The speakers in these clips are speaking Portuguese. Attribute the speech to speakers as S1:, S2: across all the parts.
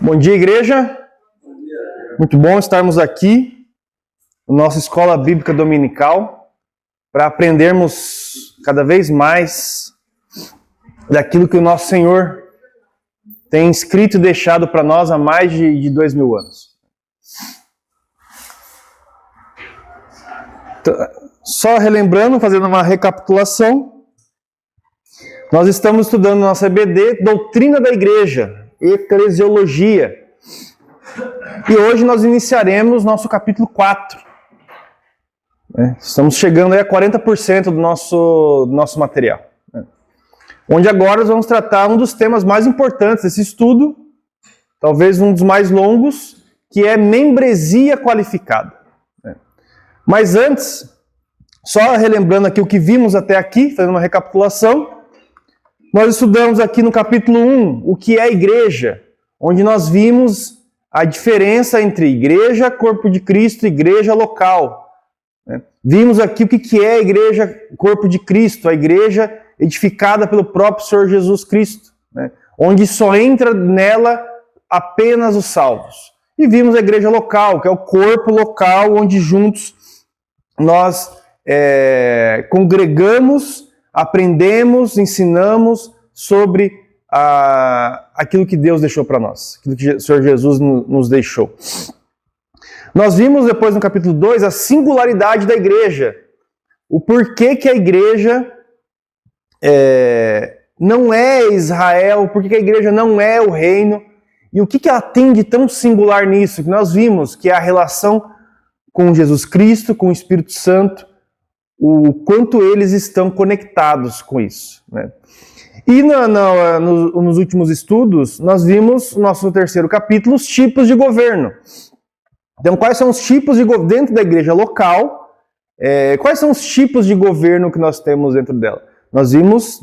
S1: Bom dia, igreja. Muito bom estarmos aqui na nossa escola bíblica dominical para aprendermos cada vez mais daquilo que o nosso Senhor tem escrito e deixado para nós há mais de 2000 anos. Só relembrando, fazendo uma recapitulação, nós estamos estudando na nossa EBD Doutrina da Igreja, Eclesiologia. E hoje nós iniciaremos nosso capítulo 4. Estamos chegando aí a 40% do nosso material. Onde agora nós vamos tratar um dos temas mais importantes desse estudo, talvez um dos mais longos, que é membresia qualificada. Mas antes, só relembrando aqui o que vimos até aqui, fazendo uma recapitulação, nós estudamos aqui no capítulo 1 o que é a igreja, onde nós vimos a diferença entre igreja, corpo de Cristo e igreja local. Vimos aqui o que é a igreja, corpo de Cristo, a igreja edificada pelo próprio Senhor Jesus Cristo, onde só entra nela apenas os salvos. E vimos a igreja local, que é o corpo local, onde juntos nós congregamos, aprendemos, ensinamos sobre aquilo que Deus deixou para nós, aquilo que o Senhor Jesus nos deixou. Nós vimos depois no capítulo 2 a singularidade da igreja, o porquê que a igreja não é Israel, porquê que a igreja não é o reino, e o que ela tem de tão singular nisso, que nós vimos, que é a relação com Jesus Cristo, com o Espírito Santo, o quanto eles estão conectados com isso, E nos últimos estudos, nós vimos, no nosso terceiro capítulo, os tipos de governo. Então, quais são os tipos de governo dentro da igreja local? Quais são os tipos de governo que nós temos dentro dela? Nós vimos,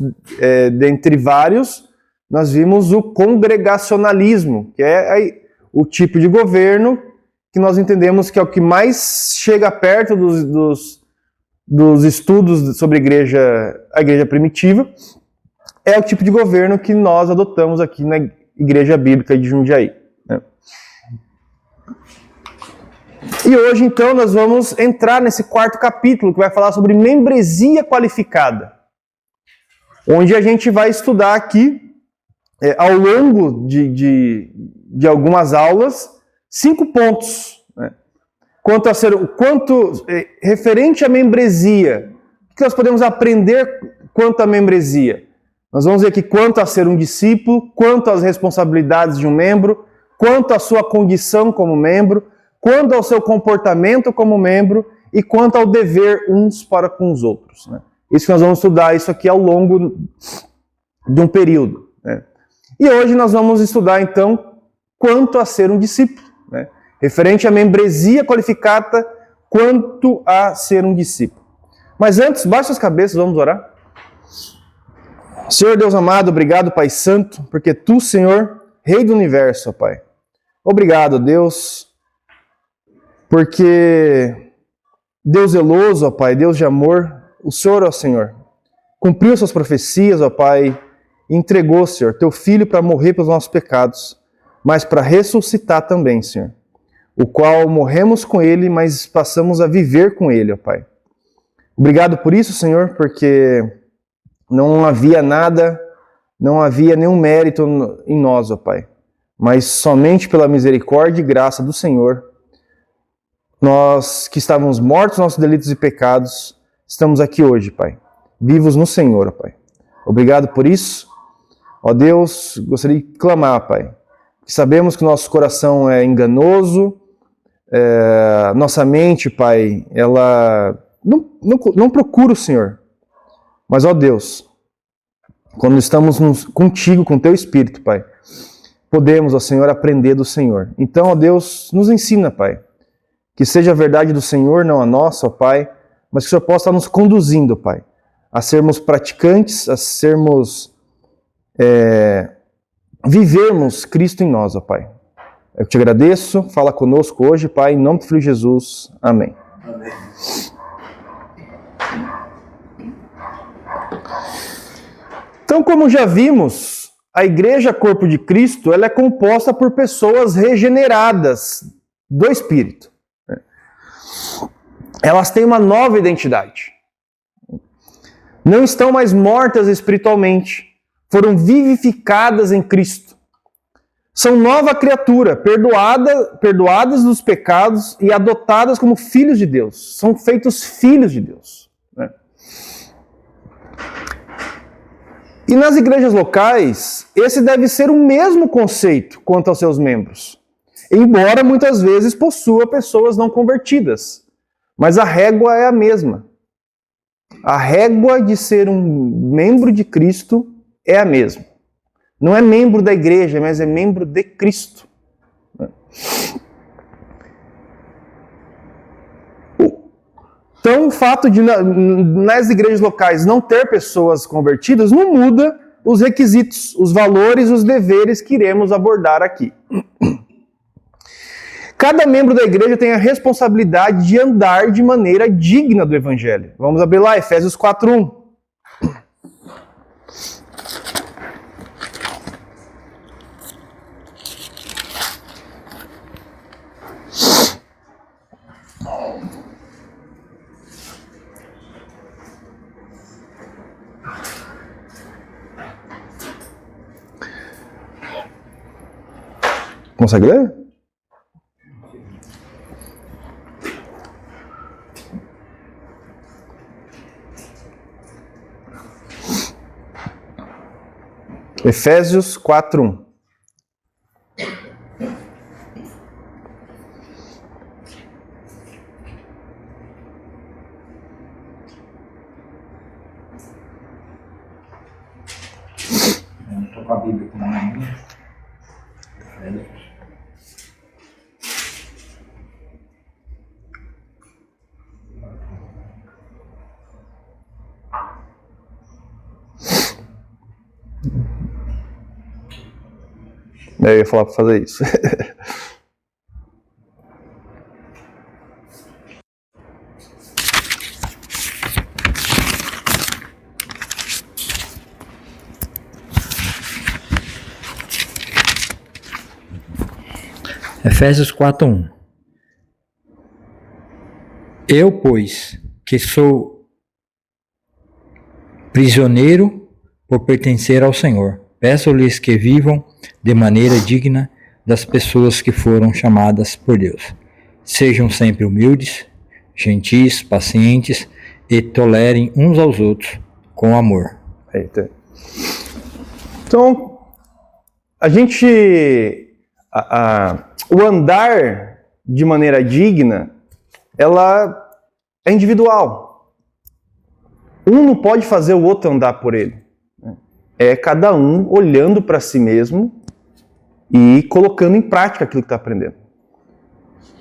S1: dentre vários, nós vimos o congregacionalismo, que é o tipo de governo que nós entendemos que é o que mais chega perto dos estudos sobre a igreja primitiva. É o tipo de governo que nós adotamos aqui na Igreja Bíblica de Jundiaí. E hoje, então, nós vamos entrar nesse quarto capítulo, que vai falar sobre membresia qualificada, onde a gente vai estudar aqui, ao longo de algumas aulas, 5 pontos. Referente à membresia, o que nós podemos aprender quanto à membresia? Nós vamos ver aqui quanto a ser um discípulo, quanto às responsabilidades de um membro, quanto à sua condição como membro, quanto ao seu comportamento como membro e quanto ao dever uns para com os outros. Isso que nós vamos estudar isso aqui ao longo de um período. E hoje nós vamos estudar, então, quanto a ser um discípulo. Referente à membresia qualificada, quanto a ser um discípulo. Mas antes, baixe as cabeças, vamos orar. Senhor Deus amado, obrigado, Pai Santo, porque Tu, Senhor, Rei do Universo, ó Pai. Obrigado, Deus, porque Deus zeloso, ó Pai, Deus de amor, o Senhor, ó Senhor, cumpriu suas profecias, ó Pai, e entregou, Senhor, Teu Filho para morrer pelos nossos pecados, mas para ressuscitar também, Senhor, o qual morremos com Ele, mas passamos a viver com Ele, ó Pai. Obrigado por isso, Senhor, porque não havia nada, não havia nenhum mérito em nós, ó Pai, mas somente pela misericórdia e graça do Senhor, nós que estávamos mortos nos nossos delitos e pecados, estamos aqui hoje, Pai, vivos no Senhor, ó Pai. Obrigado por isso, ó Deus, gostaria de clamar, Pai, que sabemos que nosso coração é enganoso, nossa mente, Pai, ela não procura o Senhor. Mas, ó Deus, quando estamos contigo, com Teu Espírito, Pai, podemos, ó Senhor, aprender do Senhor. Então, ó Deus, nos ensina, Pai, que seja a verdade do Senhor, não a nossa, ó Pai, mas que o Senhor possa estar nos conduzindo, Pai, a sermos praticantes, a sermos, vivermos Cristo em nós, ó Pai. Eu te agradeço, fala conosco hoje, Pai, em nome do Filho Jesus. Amém. Amém. Então, como já vimos, a igreja corpo de Cristo, ela é composta por pessoas regeneradas do Espírito. Elas têm uma nova identidade. Não estão mais mortas espiritualmente. Foram vivificadas em Cristo. São nova criatura, perdoadas dos pecados e adotadas como filhos de Deus. São feitos filhos de Deus. Né? E nas igrejas locais, esse deve ser o mesmo conceito quanto aos seus membros. Embora muitas vezes possua pessoas não convertidas. Mas a régua é a mesma. A régua de ser um membro de Cristo é a mesma. Não é membro da igreja, mas é membro de Cristo. Então, o fato de nas igrejas locais não ter pessoas convertidas não muda os requisitos, os valores, os deveres que iremos abordar aqui. Cada membro da igreja tem a responsabilidade de andar de maneira digna do Evangelho. Vamos abrir lá, Efésios 4:1. Consegue ler? Efésios 4:1.
S2: Estou com a Bíblia aqui na mão.
S1: Eu ia falar para fazer isso.
S2: Efésios 4:1. Eu, pois, que sou prisioneiro por pertencer ao Senhor, peço-lhes que vivam de maneira digna das pessoas que foram chamadas por Deus. Sejam sempre humildes, gentis, pacientes e tolerem uns aos outros com amor.
S1: Eita. Então, a gente... o andar de maneira digna, ela é individual. Um não pode fazer o outro andar por ele. É cada um olhando para si mesmo e colocando em prática aquilo que está aprendendo.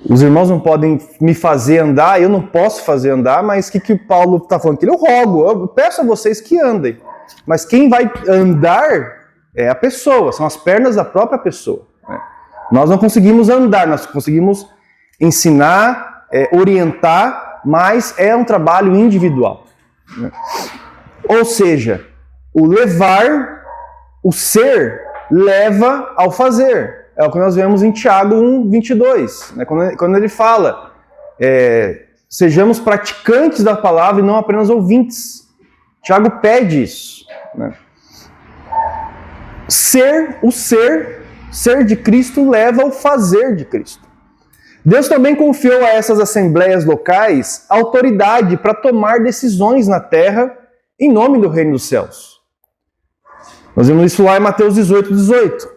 S1: Os irmãos não podem me fazer andar, eu não posso fazer andar, mas o que Paulo está falando aqui? Eu rogo, eu peço a vocês que andem. Mas quem vai andar é a pessoa, são as pernas da própria pessoa. Nós não conseguimos andar, nós conseguimos ensinar, orientar, mas é um trabalho individual. Ou seja, o levar, o ser, leva ao fazer. É o que nós vemos em Tiago 1:22, né? Quando ele fala, sejamos praticantes da palavra e não apenas ouvintes. Tiago pede isso. Né? Ser de Cristo leva ao fazer de Cristo. Deus também confiou a essas assembleias locais autoridade para tomar decisões na terra em nome do reino dos céus. Nós vemos isso lá em Mateus 18:18.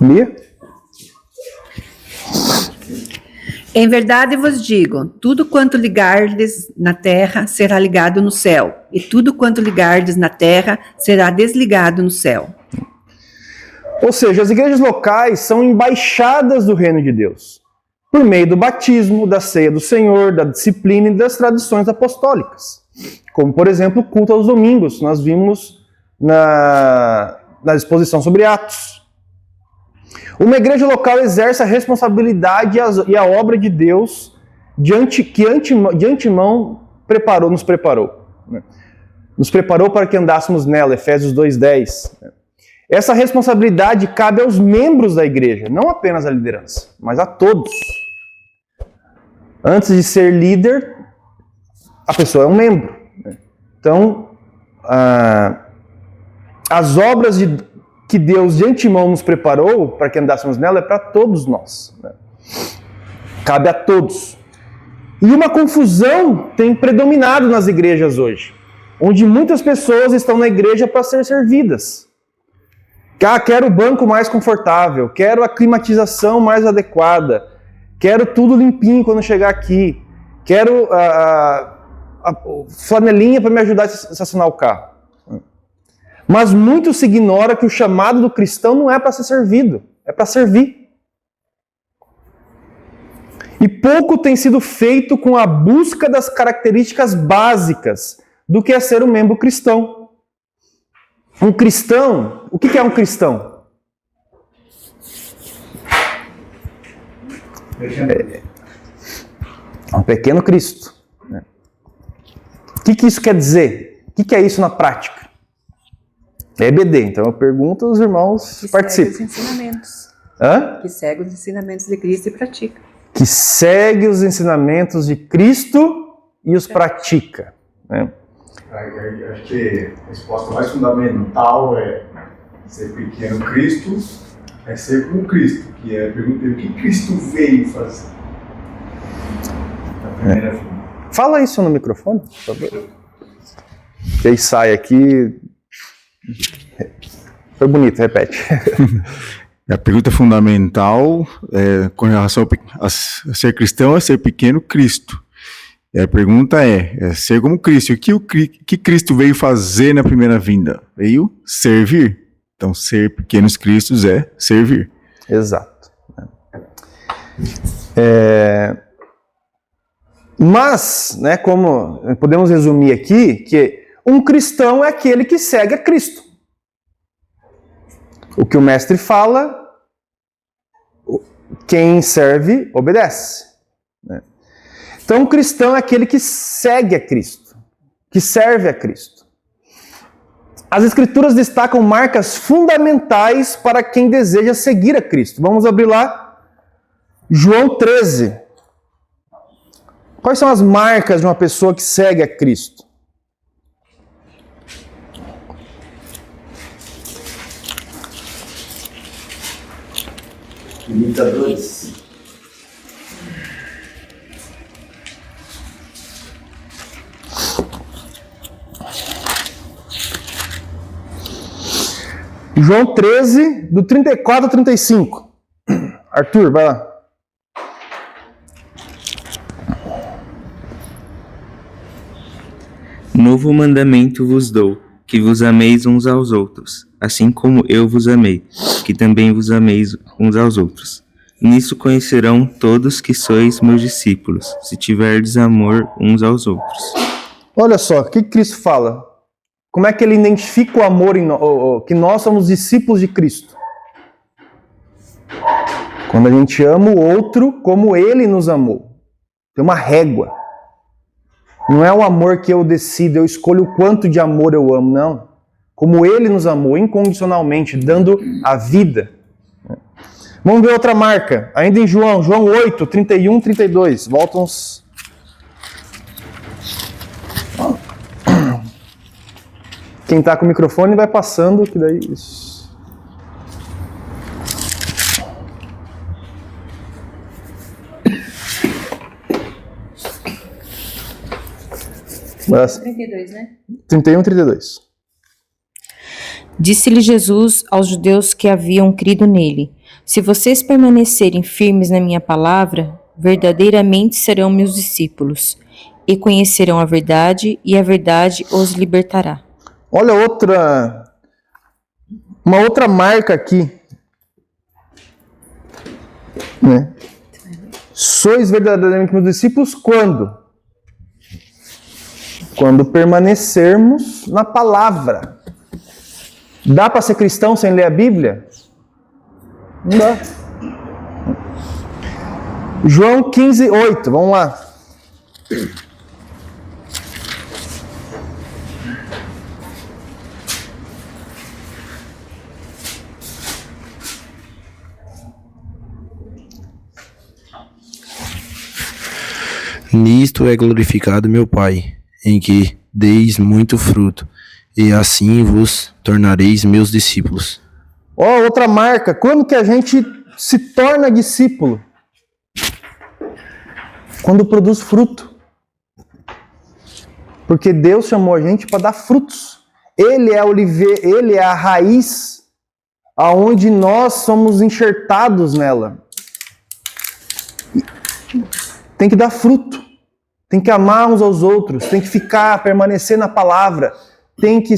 S1: Lia?
S3: Em verdade vos digo, tudo quanto ligardes na terra será ligado no céu, e tudo quanto ligardes na terra será desligado no céu.
S1: Ou seja, as igrejas locais são embaixadas do reino de Deus, por meio do batismo, da ceia do Senhor, da disciplina e das tradições apostólicas. Como, por exemplo, o culto aos domingos. Nós vimos na exposição sobre Atos. Uma igreja local exerce a responsabilidade e a obra de Deus que de antemão nos preparou. Nos preparou para que andássemos nela, Efésios 2:10. Essa responsabilidade cabe aos membros da igreja, não apenas à liderança, mas a todos. Antes de ser líder, a pessoa é um membro. Então, as obras que Deus de antemão nos preparou para que andássemos nela é para todos nós. Cabe a todos. E uma confusão tem predominado nas igrejas hoje, onde muitas pessoas estão na igreja para ser servidas. Quero o banco mais confortável, quero a climatização mais adequada, quero tudo limpinho quando chegar aqui, quero a flanelinha para me ajudar a estacionar o carro. Mas muito se ignora que o chamado do cristão não é para ser servido, é para servir. E pouco tem sido feito com a busca das características básicas do que é ser um membro cristão. Um cristão, o que é um cristão? Um pequeno Cristo. O que isso quer dizer? O que é isso na prática? É EBD, então eu pergunto, os irmãos
S3: Que
S1: participam.
S3: segue os ensinamentos.
S1: Hã?
S3: Que segue os ensinamentos de Cristo e pratica.
S1: Que segue os ensinamentos de Cristo e os pratica. Né?
S4: Acho que a resposta mais fundamental é ser pequeno Cristo, é ser como Cristo, que é perguntar o que Cristo veio fazer. A primeira
S1: Fala isso no microfone, por favor. Que aí sai aqui. Foi bonito, repete.
S4: A pergunta fundamental com relação a ser cristão é ser pequeno Cristo. E a pergunta é ser como Cristo. O que Cristo veio fazer na primeira vinda? Veio servir. Então, ser pequenos Cristos é servir.
S1: Exato. Mas, né, como podemos resumir aqui, que um cristão é aquele que segue a Cristo. O que o mestre fala, quem serve, obedece. Né? Então, o cristão é aquele que segue a Cristo, que serve a Cristo. As Escrituras destacam marcas fundamentais para quem deseja seguir a Cristo. Vamos abrir lá, João 13. Quais são as marcas de uma pessoa que segue a Cristo?
S5: Imitadores.
S1: João 13, do 34 ao 35. Arthur, vai lá.
S5: Novo mandamento vos dou, que vos ameis uns aos outros, assim como eu vos amei, que também vos ameis uns aos outros. Nisso conhecerão todos que sois meus discípulos, se tiverdes amor uns aos outros.
S1: Olha só, o que Cristo fala? Como é que ele identifica o amor que nós somos discípulos de Cristo? Quando a gente ama o outro como ele nos amou. Tem uma régua. Não é o amor que eu decido, eu escolho o quanto de amor eu amo, não. Como ele nos amou incondicionalmente, dando a vida. Vamos ver outra marca. Ainda em João 8, 31, 32. Volta uns... Quem está com o microfone vai passando, que daí... Mas...
S3: 32, né?
S1: 31, 32.
S6: Disse-lhe Jesus aos judeus que haviam crido nele: se vocês permanecerem firmes na minha palavra, verdadeiramente serão meus discípulos, e conhecerão a verdade, e a verdade os libertará.
S1: Olha uma outra marca aqui. Né? Sois verdadeiramente meus discípulos quando? Quando permanecermos na palavra. Dá para ser cristão sem ler a Bíblia? Não dá. João 15:8, vamos lá.
S7: Nisto é glorificado meu Pai, em que deis muito fruto, e assim vos tornareis meus discípulos.
S1: Ó, outra marca. Quando que a gente se torna discípulo? Quando produz fruto. Porque Deus chamou a gente para dar frutos. Ele é a oliveira, ele é a raiz aonde nós somos enxertados nela. Tem que dar fruto. Tem que amar uns aos outros, tem que permanecer na palavra, tem que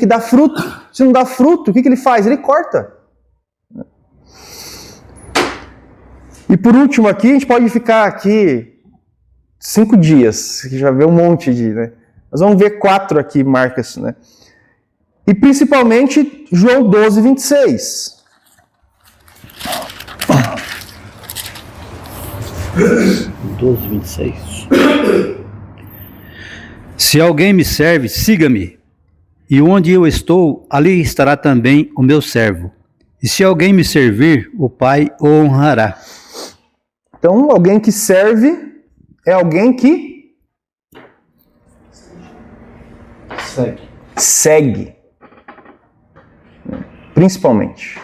S1: dar fruto. Se não dá fruto, o que ele faz? Ele corta. E por último aqui, a gente pode ficar aqui 5 dias, que já vê um monte de, né? Nós vamos ver 4 aqui marcas, né? E principalmente João 12:26.
S8: Se alguém me serve, siga-me. E onde eu estou, ali estará também o meu servo. E se alguém me servir, o Pai o honrará.
S1: Então, alguém que serve é alguém que segue. Principalmente.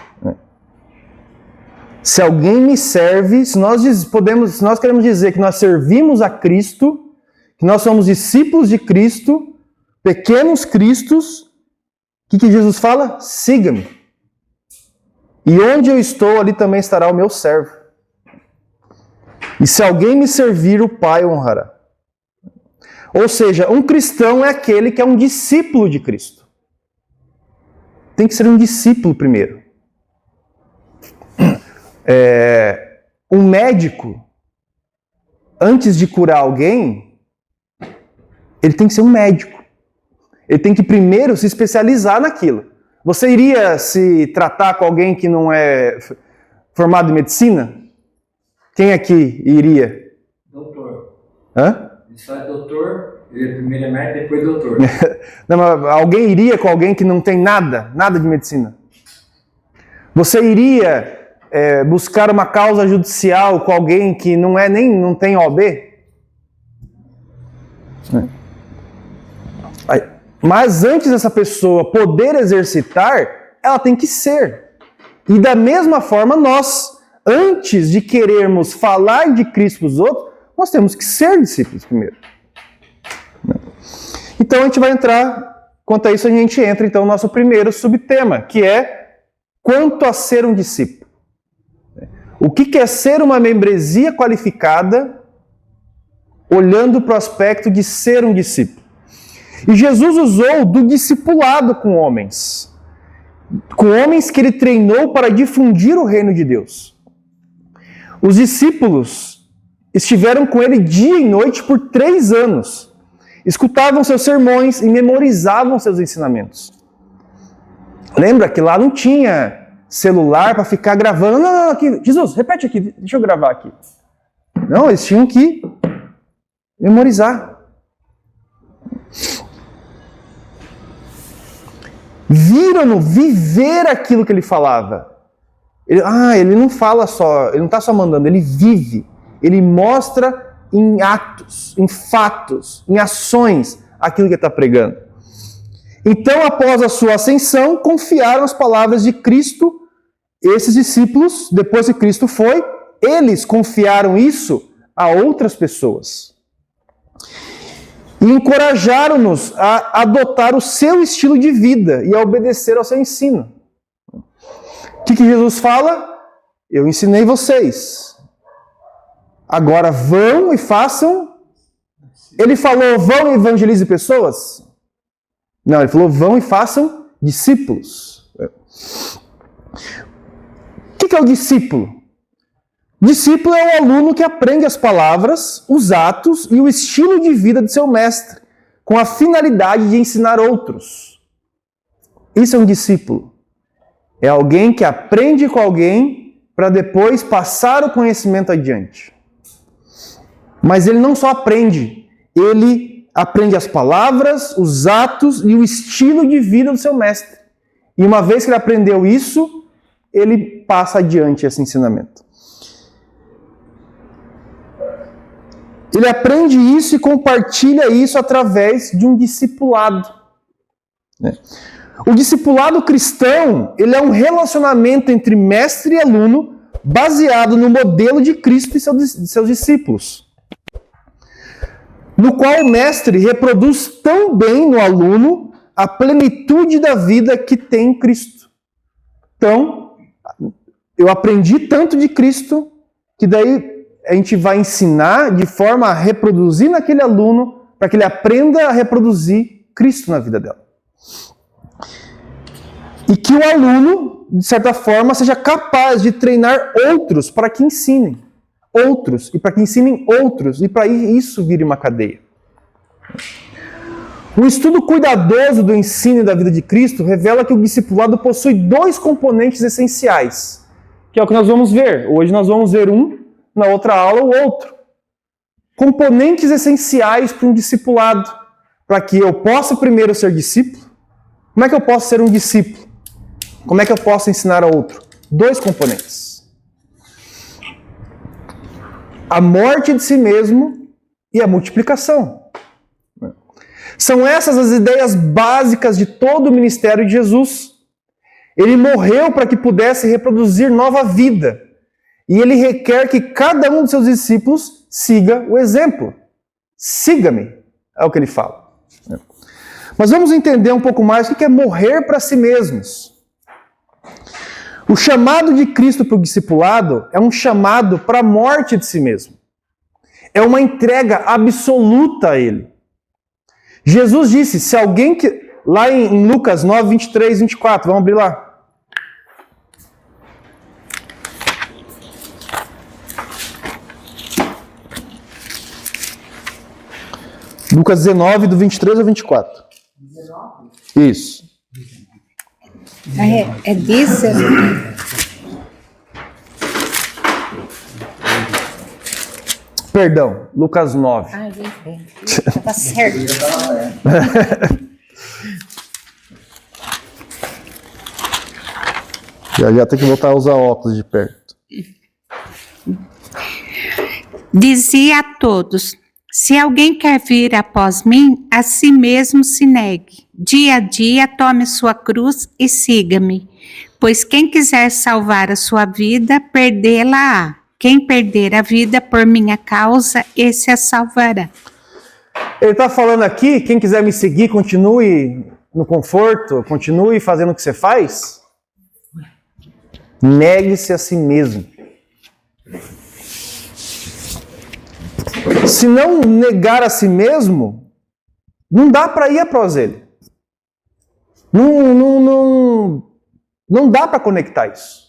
S1: Se alguém me serve, se nós queremos dizer que nós servimos a Cristo, que nós somos discípulos de Cristo, pequenos cristos, o que Jesus fala? Siga-me. E onde eu estou, ali também estará o meu servo. E se alguém me servir, o Pai o honrará. Ou seja, um cristão é aquele que é um discípulo de Cristo. Tem que ser um discípulo primeiro. Um médico, antes de curar alguém, ele tem que ser um médico. Ele tem que primeiro se especializar naquilo. Você iria se tratar com alguém que não é formado em medicina? Quem aqui iria?
S2: Doutor.
S1: Hã?
S2: Ele só é doutor, ele primeiro é médico, depois doutor.
S1: Não, mas alguém iria com alguém que não tem nada de medicina? Você iria buscar uma causa judicial com alguém que não tem OAB? Mas antes dessa pessoa poder exercitar, ela tem que ser. E da mesma forma, nós, antes de querermos falar de Cristo para os outros, nós temos que ser discípulos primeiro. Então a gente vai entrar, quanto a isso a gente entra então no nosso primeiro subtema, que é quanto a ser um discípulo. O que é ser uma membresia qualificada, olhando para o aspecto de ser um discípulo? E Jesus usou do discipulado com homens que ele treinou para difundir o reino de Deus. Os discípulos estiveram com ele dia e noite por 3 anos, escutavam seus sermões e memorizavam seus ensinamentos. Lembra que lá não tinha celular para ficar gravando. Não, aqui, Jesus, repete aqui, deixa eu gravar aqui. Não, eles tinham que memorizar. Viram-no viver aquilo que ele falava. Ele não fala só, ele não está só mandando, ele vive. Ele mostra em atos, em fatos, em ações, aquilo que ele está pregando. Então, após a sua ascensão, confiaram as palavras de Cristo. Esses discípulos, depois que Cristo foi, eles confiaram isso a outras pessoas. E encorajaram-nos a adotar o seu estilo de vida e a obedecer ao seu ensino. O que Jesus fala? Eu ensinei vocês. Agora vão e façam. Ele falou, vão e evangelizem pessoas? Não, ele falou, vão e façam discípulos. O que é o discípulo? Discípulo é o aluno que aprende as palavras, os atos e o estilo de vida de seu mestre, com a finalidade de ensinar outros. Isso é um discípulo. É alguém que aprende com alguém para depois passar o conhecimento adiante. Mas ele não só aprende, ele aprende as palavras, os atos e o estilo de vida do seu mestre. E uma vez que ele aprendeu isso, ele passa adiante esse ensinamento. Ele aprende isso e compartilha isso através de um discipulado. O discipulado cristão, ele é um relacionamento entre mestre e aluno baseado no modelo de Cristo e seus discípulos, no qual o mestre reproduz tão bem no aluno a plenitude da vida que tem em Cristo. Então, eu aprendi tanto de Cristo que daí a gente vai ensinar de forma a reproduzir naquele aluno para que ele aprenda a reproduzir Cristo na vida dela. E que o aluno, de certa forma, seja capaz de treinar outros para que ensinem outros, e para que ensinem outros, e para isso vire uma cadeia. Um estudo cuidadoso do ensino e da vida de Cristo revela que o discipulado possui 2 componentes essenciais, que é o que nós vamos ver. Hoje nós vamos ver um, na outra aula o outro. Componentes essenciais para um discipulado, para que eu possa primeiro ser discípulo. Como é que eu posso ser um discípulo? Como é que eu posso ensinar a outro? 2 componentes. A morte de si mesmo e a multiplicação. São essas as ideias básicas de todo o ministério de Jesus. Ele morreu para que pudesse reproduzir nova vida. E ele requer que cada um dos seus discípulos siga o exemplo. Siga-me, é o que ele fala. Mas vamos entender um pouco mais o que é morrer para si mesmos. O chamado de Cristo para o discipulado é um chamado para a morte de si mesmo. É uma entrega absoluta a Ele. Jesus disse, se alguém que... Lá em Lucas 9, 23, 24, vamos abrir lá. Lucas 19, do 23 ao 24. 19? Isso.
S3: É disso?
S1: Perdão, Lucas 9.
S3: Ah, tá certo.
S1: Já tem que voltar a usar óculos de perto.
S9: Dizia a todos: se alguém quer vir após mim, a si mesmo se negue. Dia a dia tome sua cruz e siga-me. Pois quem quiser salvar a sua vida, perdê-la-á. Quem perder a vida por minha causa, esse a salvará.
S1: Ele está falando aqui, quem quiser me seguir, continue no conforto, continue fazendo o que você faz. Negue-se a si mesmo. Se não negar a si mesmo, não dá para ir após ele. Não dá para conectar isso.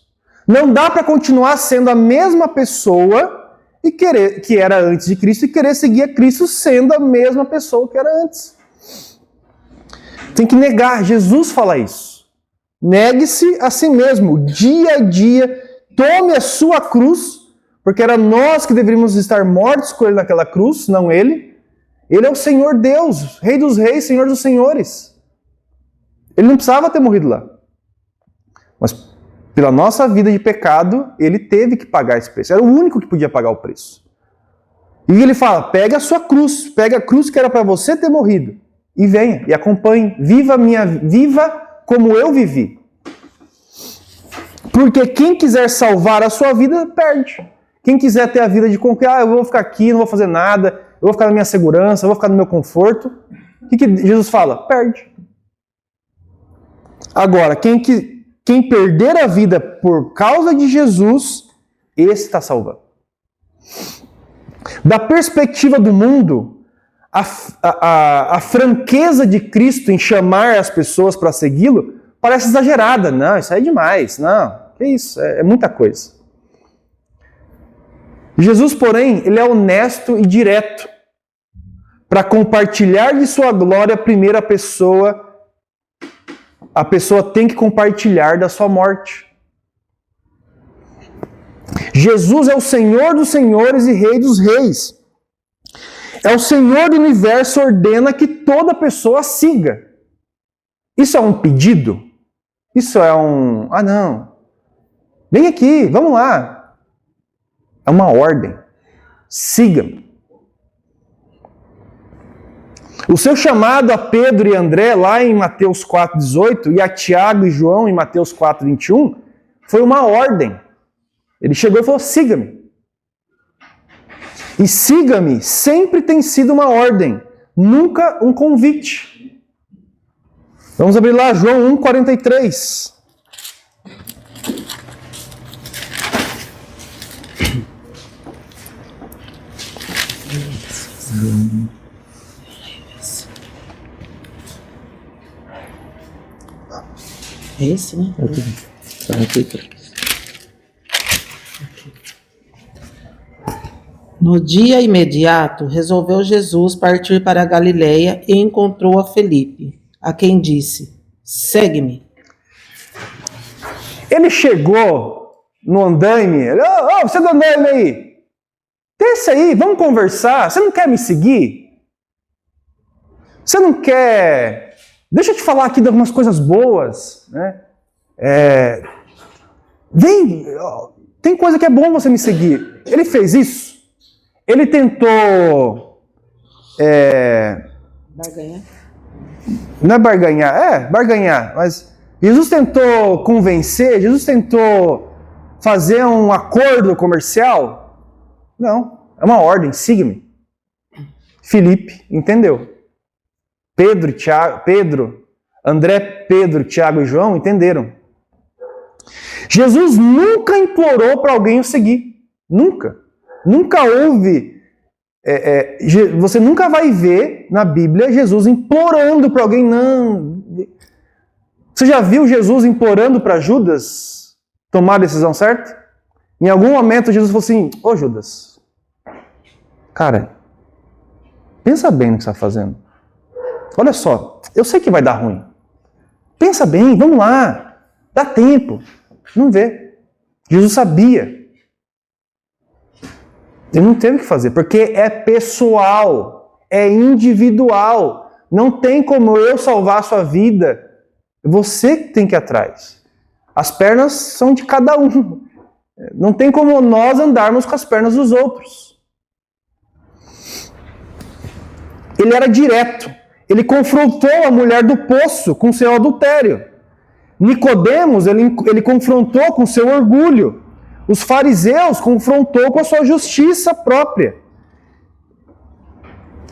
S1: Não dá para continuar sendo a mesma pessoa que era antes de Cristo e querer seguir a Cristo sendo a mesma pessoa que era antes. Tem que negar. Jesus fala isso. Negue-se a si mesmo, dia a dia. Tome a sua cruz, porque era nós que deveríamos estar mortos com ele naquela cruz, não ele. Ele é o Senhor Deus, Rei dos Reis, Senhor dos Senhores. Ele não precisava ter morrido lá. Mas pela nossa vida de pecado, ele teve que pagar esse preço. Era o único que podia pagar o preço. E ele fala, pega a sua cruz, pega a cruz que era para você ter morrido, e venha, e acompanhe, viva como eu vivi. Porque quem quiser salvar a sua vida, perde. Quem quiser ter a vida de conquistar, eu vou ficar aqui, não vou fazer nada, eu vou ficar na minha segurança, eu vou ficar no meu conforto. O que Jesus fala? Perde. Agora, quem perder a vida por causa de Jesus, esse está salvando. Da perspectiva do mundo, a franqueza de Cristo em chamar as pessoas para segui-lo parece exagerada. Não, isso aí é demais. Não, que isso? É muita coisa. Jesus, porém, ele é honesto e direto para compartilhar de sua glória a primeira pessoa a pessoa tem que compartilhar da sua morte. Jesus é o Senhor dos senhores e Rei dos reis. É o Senhor do universo, ordena que toda pessoa siga. Isso é um pedido? Isso é um... Ah, não. Vem aqui, vamos lá. É uma ordem. Siga-me. O seu chamado a Pedro e André, lá em Mateus 4,18, e a Tiago e João, em Mateus 4,21, foi uma ordem. Ele chegou e falou, siga-me. E siga-me sempre tem sido uma ordem, nunca um convite. Vamos abrir lá, João 1,43.
S10: Esse, né? No dia imediato, resolveu Jesus partir para a Galileia e encontrou a Felipe, a quem disse, segue-me.
S1: Ele chegou no andaime, ele, você do andaime aí, desce aí, vamos conversar, você não quer me seguir? Você não quer... Deixa eu te falar aqui de algumas coisas boas, né? Vem, tem coisa que é bom você me seguir. Ele fez isso. Ele tentou...
S10: Barganhar?
S1: Não é barganhar, barganhar, mas Jesus tentou convencer, Jesus tentou fazer um acordo comercial? Não, é uma ordem, siga-me. Filipe entendeu. André, Pedro, Tiago e João entenderam. Jesus nunca implorou para alguém o seguir. Nunca. Nunca houve... você nunca vai ver na Bíblia Jesus implorando para alguém, não. Você já viu Jesus implorando para Judas tomar a decisão certa? Em algum momento Jesus falou assim, Judas, cara, pensa bem no que você está fazendo. Olha só, eu sei que vai dar ruim. Pensa bem, vamos lá. Dá tempo. Não vê. Jesus sabia. Ele não teve o que fazer, porque é pessoal, é individual. Não tem como eu salvar a sua vida. Você que tem que ir atrás. As pernas são de cada um. Não tem como nós andarmos com as pernas dos outros. Ele era direto. Ele confrontou a mulher do poço com seu adultério. Nicodemos, ele confrontou com seu orgulho. Os fariseus confrontou com a sua justiça própria.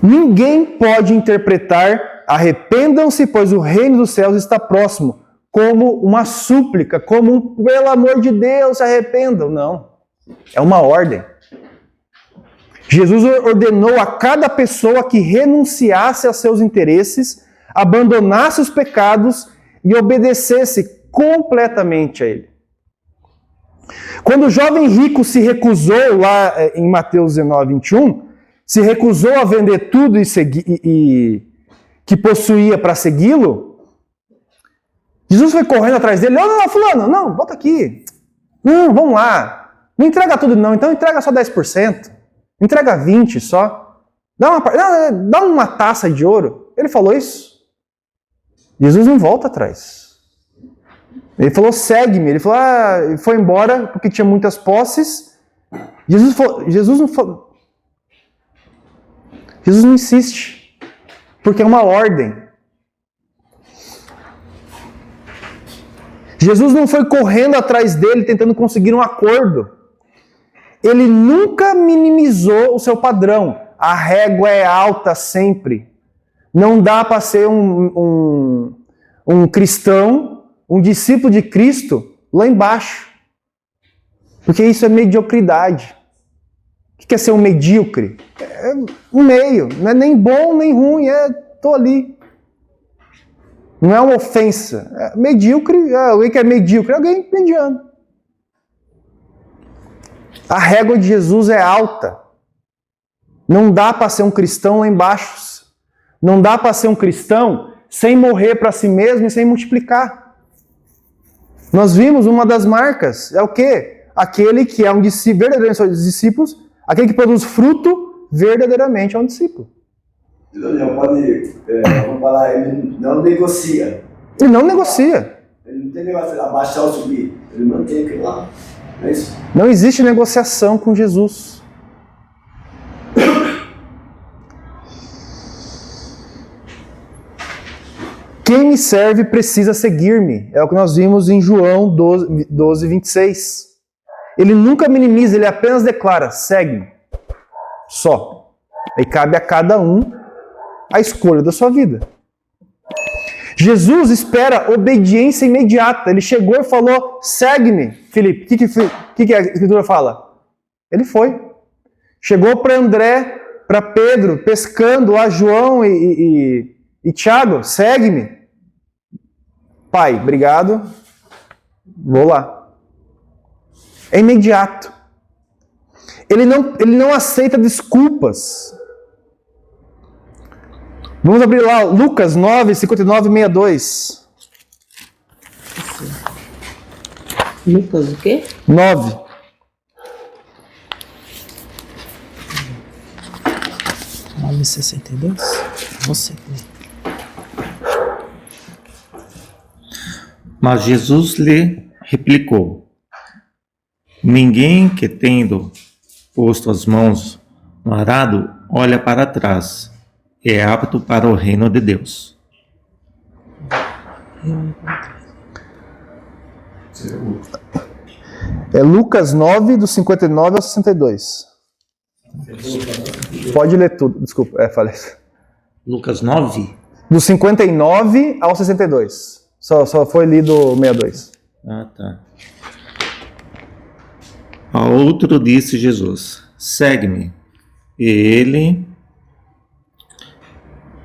S1: Ninguém pode interpretar arrependam-se, pois o reino dos céus está próximo, como uma súplica, como pelo amor de Deus, se arrependam. Não. É uma ordem. Jesus ordenou a cada pessoa que renunciasse a seus interesses, abandonasse os pecados e obedecesse completamente a ele. Quando o jovem rico se recusou, lá em Mateus 19, 21, se recusou a vender tudo que possuía para segui-lo, Jesus foi correndo atrás dele. Não, fulano, não, volta aqui. Não, vamos lá. Não entrega tudo não, então entrega só 10%. Entrega 20 só. Dá uma taça de ouro. Ele falou isso. Jesus não volta atrás. Ele falou, segue-me. Ele falou, foi embora porque tinha muitas posses. Jesus não insiste. Porque é uma ordem. Jesus não foi correndo atrás dele tentando conseguir um acordo. Ele nunca minimizou o seu padrão. A régua é alta sempre. Não dá para ser um cristão, um discípulo de Cristo, lá embaixo. Porque isso é mediocridade. O que é ser um medíocre? É um meio. Não é nem bom nem ruim. Estou ali. Não é uma ofensa. Medíocre, alguém que é medíocre, alguém mediano. A régua de Jesus é alta. Não dá para ser um cristão lá embaixo. Não dá para ser um cristão sem morrer para si mesmo e sem multiplicar. Nós vimos uma das marcas, é o quê? Aquele que é um discípulo, verdadeiramente são os discípulos, aquele que produz fruto, verdadeiramente é um discípulo.
S11: Não pode, vamos falar, ele não negocia.
S1: Ele não negocia.
S11: Ele não tem negócio de abaixar ou subir. Ele mantém aquilo lá. Não é isso?
S1: Não existe negociação com Jesus. Quem me serve precisa seguir-me. É o que nós vimos em João 12, 26. Ele nunca minimiza, ele apenas declara, segue-me. Só. E cabe a cada um a escolha da sua vida. Jesus espera obediência imediata. Ele chegou e falou, segue-me, Filipe. O que a Escritura fala? Ele foi. Chegou para André, para Pedro, pescando, a João e Tiago, segue-me. Pai, obrigado. Vou lá. É imediato. Ele não aceita desculpas. Vamos abrir lá, Lucas 9, 59 e 62.
S10: Lucas o quê?
S1: 9.
S10: Nove 62? Você.
S5: Mas Jesus lhe replicou: ninguém que, tendo posto as mãos no arado, olha para trás, é apto para o reino de Deus.
S1: É Lucas 9, do 59 ao 62. Pode ler tudo, desculpa, falei.
S5: Lucas 9?
S1: Do 59 ao 62. Só foi lido 62.
S5: Ah, tá. A outro disse Jesus: segue-me. E ele,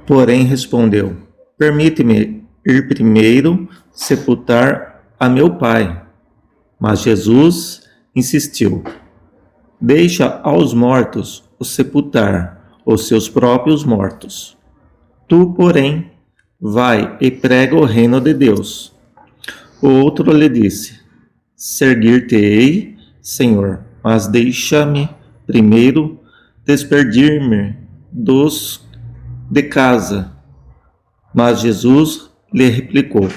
S5: porém, respondeu: permite-me ir primeiro sepultar a meu pai. Mas Jesus insistiu: deixa aos mortos os sepultar os seus próprios mortos. Tu, porém, vai e prega o reino de Deus. O outro lhe disse: seguir-te-ei, Senhor, mas deixa-me primeiro despedir-me dos de casa. Mas Jesus lhe replicou: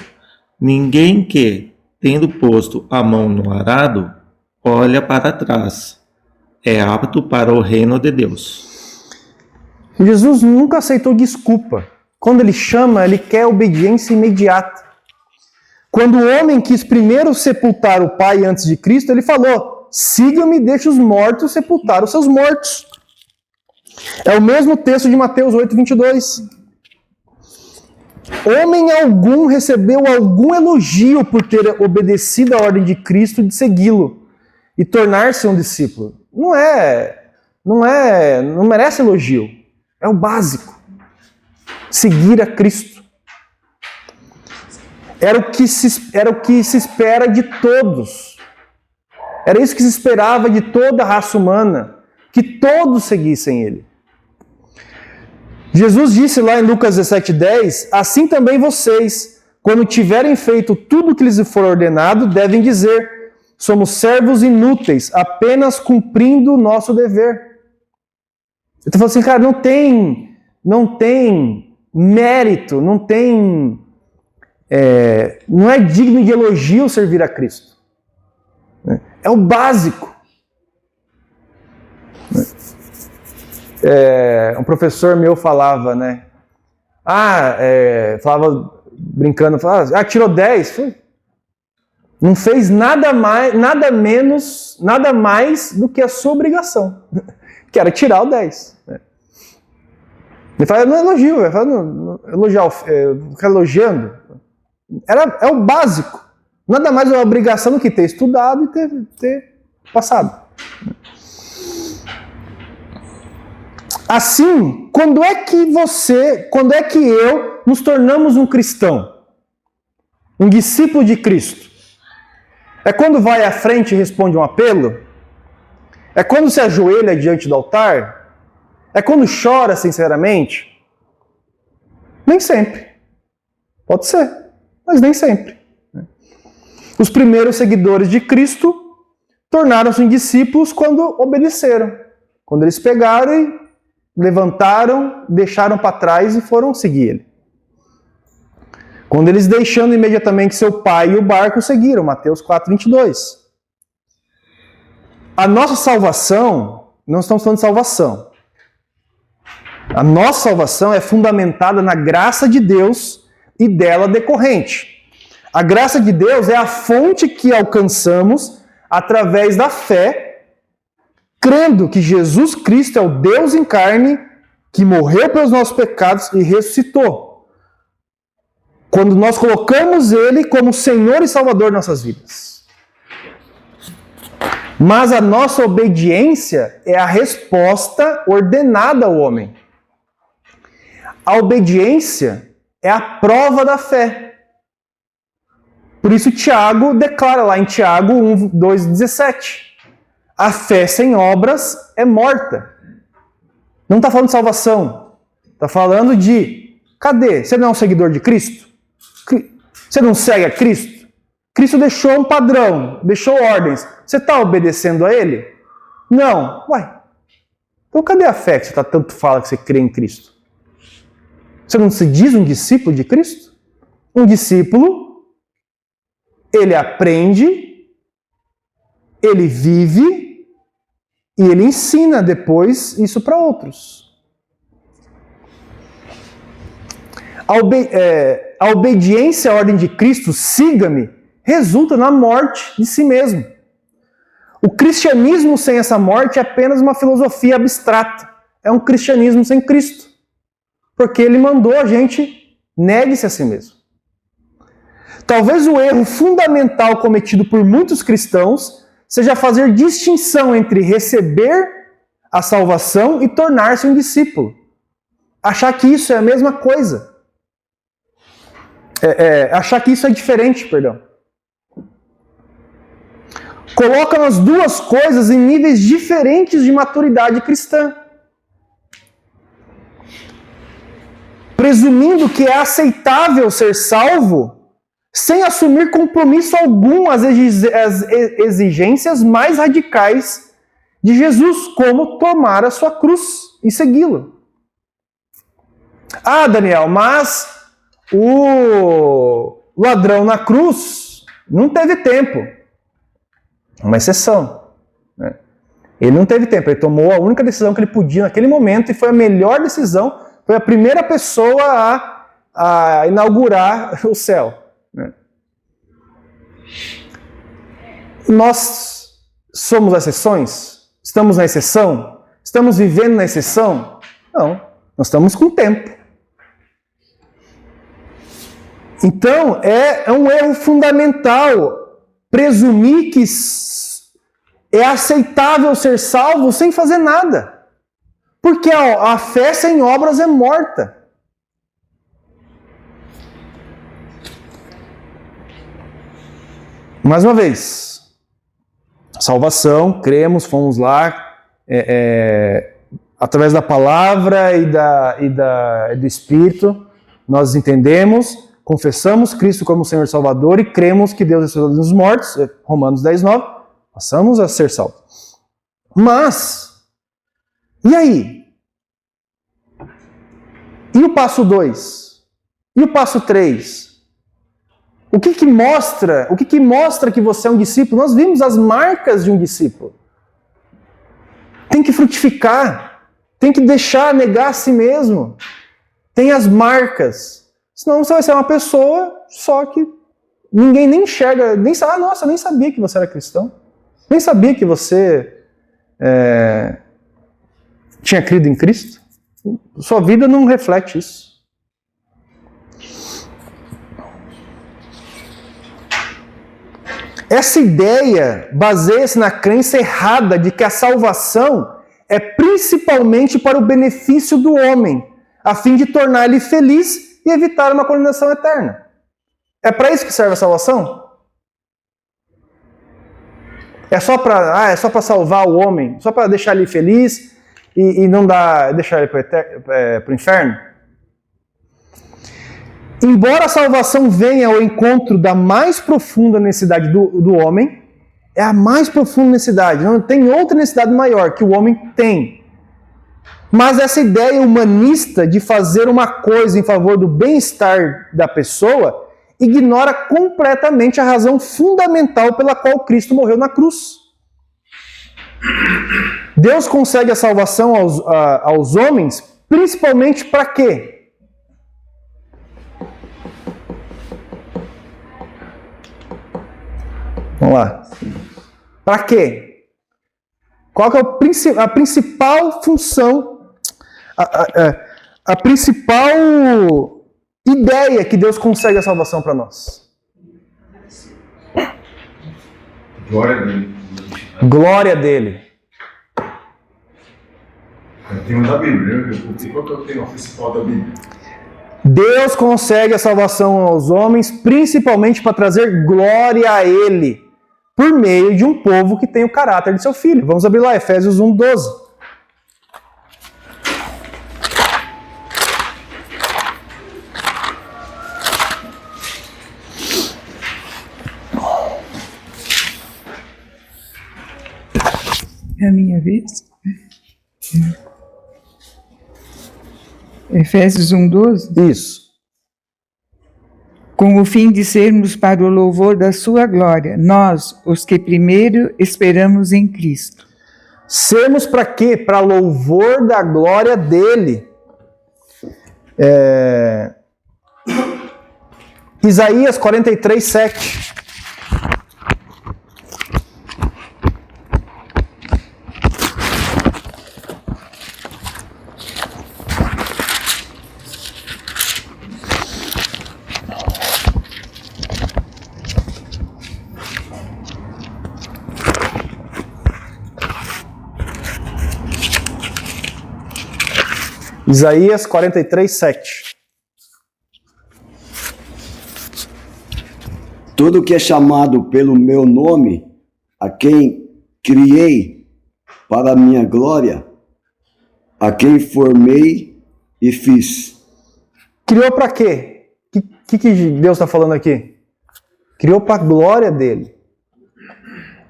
S5: ninguém que, tendo posto a mão no arado, olha para trás, é apto para o reino de Deus.
S1: Jesus nunca aceitou desculpa. Quando ele chama, ele quer obediência imediata. Quando o homem quis primeiro sepultar o pai antes de Cristo, ele falou: siga-me e deixe os mortos sepultar os seus mortos. É o mesmo texto de Mateus 8, 22. Homem algum recebeu algum elogio por ter obedecido à ordem de Cristo de segui-lo e tornar-se um discípulo. Não merece elogio. É o básico. Seguir a Cristo. Era o que se espera de todos. Era isso que se esperava de toda a raça humana, que todos seguissem ele. Jesus disse lá em Lucas 17:10, assim também vocês, quando tiverem feito tudo o que lhes for ordenado, devem dizer: somos servos inúteis, apenas cumprindo o nosso dever. Eu estou falando assim, cara, não tem mérito, não é digno de elogio servir a Cristo. É o básico. Um professor meu falava, né? Falava brincando, tirou 10. Não fez nada mais, nada menos, nada mais do que a sua obrigação, que era tirar o 10. Ele fala, não elogio, ficar elogiando. É o básico. Nada mais é uma obrigação do que ter estudado e ter passado. Assim, quando é que eu nos tornamos um cristão? Um discípulo de Cristo? É quando vai à frente e responde um apelo? É quando se ajoelha diante do altar? É quando chora sinceramente? Nem sempre. Pode ser, mas nem sempre. Os primeiros seguidores de Cristo tornaram-se discípulos quando obedeceram. Quando eles pegaram e levantaram, deixaram para trás e foram seguir ele. Quando eles deixando imediatamente seu pai e o barco, seguiram. Mateus 4:22. A nossa salvação, não estamos falando de salvação. A nossa salvação é fundamentada na graça de Deus e dela decorrente. A graça de Deus é a fonte que alcançamos através da fé, crendo que Jesus Cristo é o Deus em carne, que morreu pelos nossos pecados e ressuscitou. Quando nós colocamos Ele como Senhor e Salvador de nossas vidas. Mas a nossa obediência é a resposta ordenada ao homem. A obediência é a prova da fé. Por isso Tiago declara lá em Tiago 1:2-17. A fé sem obras é morta. Não está falando de salvação. Está falando de, cadê? Você não é um seguidor de Cristo? Você não segue a Cristo? Cristo deixou um padrão, deixou ordens. Você está obedecendo a Ele? Não. Uai. Então cadê a fé que você tanto fala que você crê em Cristo? Você não se diz um discípulo de Cristo? Um discípulo, ele aprende, ele vive e ele ensina depois isso para outros. A obediência à ordem de Cristo, siga-me, resulta na morte de si mesmo. O cristianismo sem essa morte é apenas uma filosofia abstrata. É um cristianismo sem Cristo. Porque ele mandou a gente negue-se a si mesmo. Talvez o erro fundamental cometido por muitos cristãos seja fazer distinção entre receber a salvação e tornar-se um discípulo. Achar que isso é a mesma coisa. Achar que isso é diferente, perdão. Colocam as duas coisas em níveis diferentes de maturidade cristã. Presumindo que é aceitável ser salvo sem assumir compromisso algum às exigências mais radicais de Jesus, como tomar a sua cruz e segui-lo. Ah, Daniel, mas o ladrão na cruz não teve tempo. Uma exceção. Né? Ele não teve tempo, ele tomou a única decisão que ele podia naquele momento e foi a melhor decisão, foi a primeira pessoa a inaugurar o céu. Né? Nós somos exceções? Estamos na exceção? Estamos vivendo na exceção? Não, nós estamos com tempo. Então, é um erro fundamental presumir que é aceitável ser salvo sem fazer nada. Porque a fé sem obras é morta. Mais uma vez, salvação, cremos, fomos lá, através da palavra e do Espírito, nós entendemos, confessamos Cristo como Senhor e Salvador e cremos que Deus ressuscitou dos mortos, Romanos 10:9, passamos a ser salvos. Mas, e aí? E o passo 2? E o passo 3? O que mostra que você é um discípulo? Nós vimos as marcas de um discípulo. Tem que frutificar, tem que deixar negar a si mesmo. Tem as marcas. Senão você vai ser uma pessoa só que ninguém nem enxerga, nem sabe, nossa, eu nem sabia que você era cristão. Nem sabia que você tinha crido em Cristo. Sua vida não reflete isso. Essa ideia baseia-se na crença errada de que a salvação é principalmente para o benefício do homem, a fim de tornar ele feliz e evitar uma condenação eterna. É para isso que serve a salvação? É só para salvar o homem? Só para deixar ele feliz e não deixar ele para o inferno? Embora a salvação venha ao encontro da mais profunda necessidade do homem, é a mais profunda necessidade, não tem outra necessidade maior que o homem tem. Mas essa ideia humanista de fazer uma coisa em favor do bem-estar da pessoa ignora completamente a razão fundamental pela qual Cristo morreu na cruz. Deus concede a salvação aos homens principalmente para quê? Vamos lá. Para quê? Qual que é a principal função, a principal ideia que Deus concede a salvação para nós?
S4: Glória dele.
S1: Glória dele.
S4: Tem um da Bíblia, qual que é o tema principal da Bíblia?
S1: Deus concede a salvação aos homens principalmente para trazer glória a ele, por meio de um povo que tem o caráter de seu filho. Vamos abrir lá, Efésios 1:12.
S12: É a minha vez? Efésios 1:12?
S1: Isso.
S12: Com o fim de sermos para o louvor da sua glória, nós, os que primeiro esperamos em Cristo.
S1: Sermos para quê? Para louvor da glória dele. Isaías 43:7. Isaías 43:7.
S11: Tudo que é chamado pelo meu nome, a quem criei para a minha glória, a quem formei e fiz.
S1: Criou para quê? O que Deus está falando aqui? Criou para a glória dele.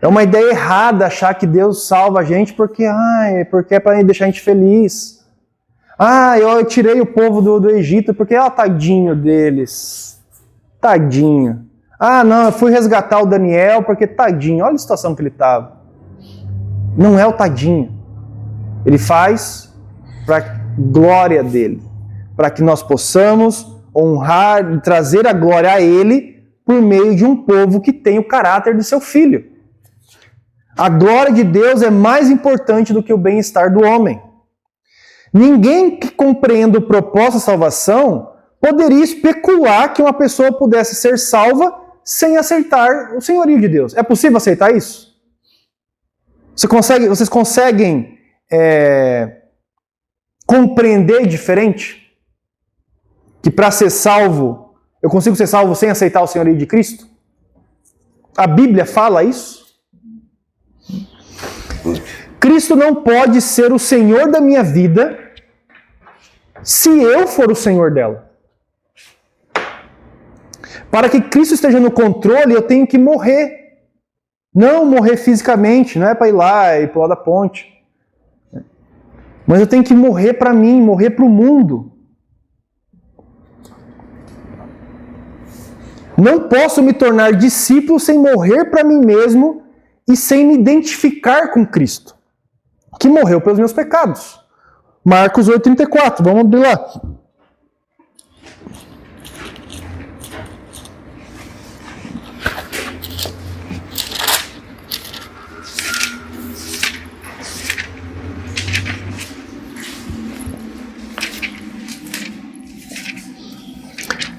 S1: É uma ideia errada achar que Deus salva a gente porque é para deixar a gente feliz. Eu tirei o povo do Egito porque, tadinho deles. Tadinho. Não, eu fui resgatar o Daniel porque tadinho. Olha a situação que ele estava. Não é o tadinho. Ele faz para a glória dele. Para que nós possamos honrar e trazer a glória a ele por meio de um povo que tem o caráter de seu filho. A glória de Deus é mais importante do que o bem-estar do homem. Ninguém que compreenda o propósito da salvação poderia especular que uma pessoa pudesse ser salva sem aceitar o senhorio de Deus. É possível aceitar isso? Vocês conseguem compreender diferente? Que para ser salvo, eu consigo ser salvo sem aceitar o senhorio de Cristo? A Bíblia fala isso? Cristo não pode ser o Senhor da minha vida se eu for o Senhor dela. Para que Cristo esteja no controle, eu tenho que morrer. Não morrer fisicamente, não é para ir lá e pular da ponte. Mas eu tenho que morrer para mim, morrer para o mundo. Não posso me tornar discípulo sem morrer para mim mesmo e sem me identificar com Cristo, que morreu pelos meus pecados. Marcos 8,34, vamos abrir lá.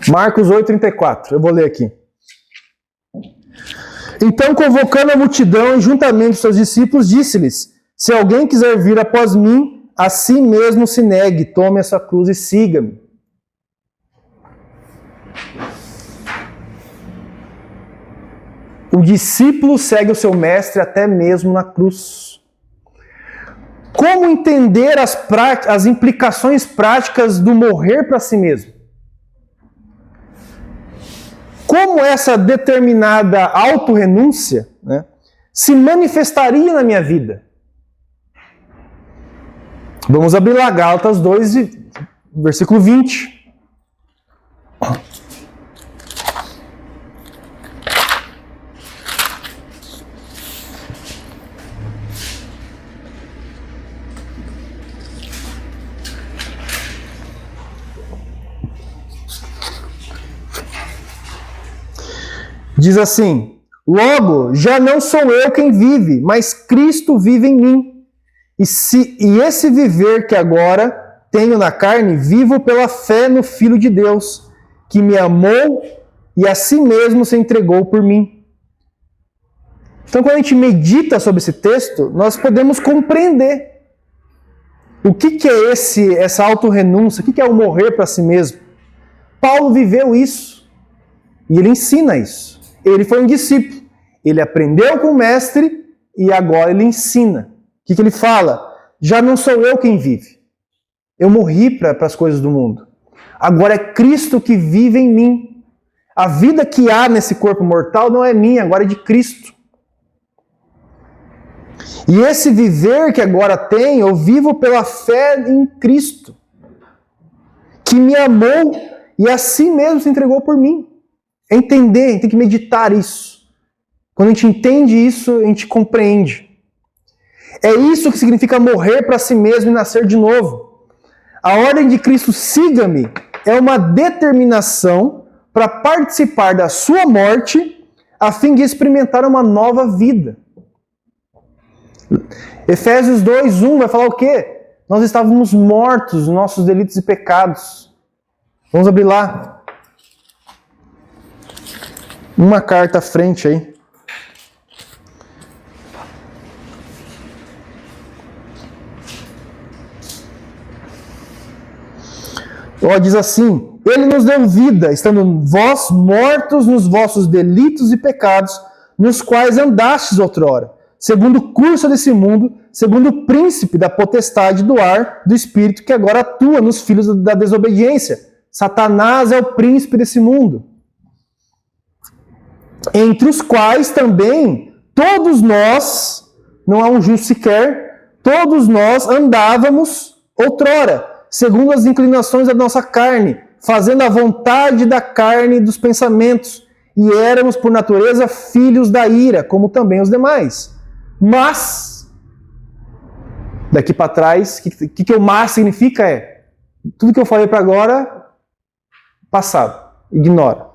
S1: Marcos 8,34, eu vou ler aqui. Então, convocando a multidão e juntamente os seus discípulos, disse-lhes: se alguém quiser vir após mim, a si mesmo se negue, tome a sua cruz e siga-me. O discípulo segue o seu mestre até mesmo na cruz. Como entender as implicações práticas do morrer para si mesmo? como essa determinada autorrenúncia, né, se manifestaria na minha vida. Vamos abrir lá, Gálatas 2, versículo 20. Diz assim: logo, já não sou eu quem vive, mas Cristo vive em mim. E esse viver que agora tenho na carne, vivo pela fé no Filho de Deus, que me amou e a si mesmo se entregou por mim. Então, quando a gente medita sobre esse texto, nós podemos compreender o que é essa autorrenúncia, o que é o morrer para si mesmo. Paulo viveu isso e ele ensina isso. Ele foi um discípulo, ele aprendeu com o mestre e agora ele ensina. O que ele fala? Já não sou eu quem vive. Eu morri para as coisas do mundo. Agora é Cristo que vive em mim. A vida que há nesse corpo mortal não é minha, agora é de Cristo. E esse viver que agora tenho, eu vivo pela fé em Cristo, que me amou e a si mesmo se entregou por mim. É entender, a gente tem que meditar isso. Quando a gente entende isso, a gente compreende. É isso que significa morrer para si mesmo e nascer de novo. A ordem de Cristo, siga-me, é uma determinação para participar da sua morte a fim de experimentar uma nova vida. Efésios 2:1 vai falar o quê? Nós estávamos mortos nos nossos delitos e pecados. Vamos abrir lá. Uma carta à frente aí. Diz assim: Ele nos deu vida, estando vós mortos nos vossos delitos e pecados, nos quais andastes outrora, segundo o curso desse mundo, segundo o príncipe da potestade do ar, do espírito, que agora atua nos filhos da desobediência. Satanás é o príncipe desse mundo. Entre os quais também todos nós, não há um justo sequer, todos nós andávamos outrora, segundo as inclinações da nossa carne, fazendo a vontade da carne e dos pensamentos, e éramos por natureza filhos da ira, como também os demais. Mas, daqui para trás, o que o mas significa é, tudo que eu falei para agora, passado, ignora.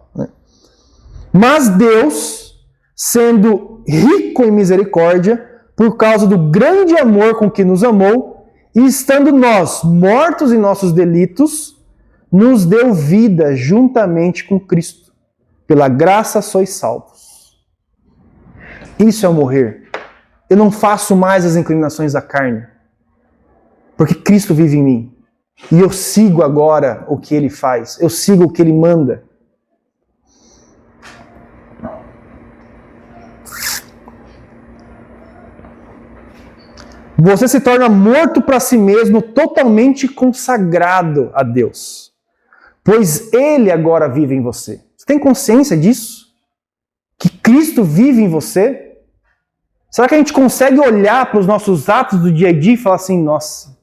S1: Mas Deus, sendo rico em misericórdia, por causa do grande amor com que nos amou, e estando nós mortos em nossos delitos, nos deu vida juntamente com Cristo. Pela graça sois salvos. Isso é o morrer. Eu não faço mais as inclinações da carne, porque Cristo vive em mim. E eu sigo agora o que Ele faz. Eu sigo o que Ele manda. Você se torna morto para si mesmo, totalmente consagrado a Deus. Pois Ele agora vive em você. Você tem consciência disso? Que Cristo vive em você? Será que a gente consegue olhar para os nossos atos do dia a dia e falar assim, nossa,